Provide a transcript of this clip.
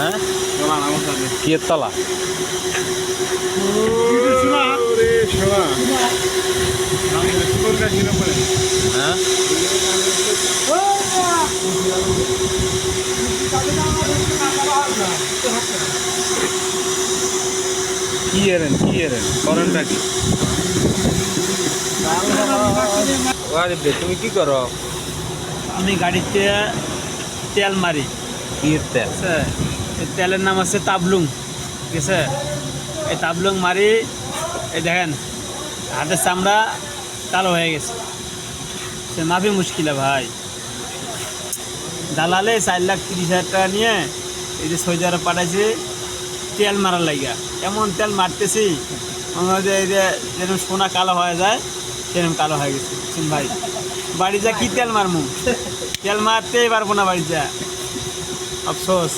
হ্যাঁ চলা না বলতে কি তলা রে শোনা আমি সুন্দর কাজ ছিল বলে হ্যাঁ কি এরেন করেনটা কি তুমি কি করো? আমি গাড়িতে তেল মারি। কি তেল? ঠিক আছে, এই তেলের নাম আছে তাবলুং। ঠিক আছে, এই তাবলুং মারি। এই দেখেন হাতের চামড়া কালো হয়ে গেছে, সে মাফি মুশকিল ভাই। দালালে 4,30,000 টাকা নিয়ে এই যে সৌদি আরব পাঠাইছে তেল মারার লাগিয়া। এমন তেল মারতেছি মনে হয় যে এই যে যেরকম সোনা কালো হয়ে যায় সেরকম কালো হয়ে গেছে। বুঝছেন ভাই, বাড়ি যা কি তেল মারমু, তেল মারতেই পারবো না বাড়ি যা, আফসোস।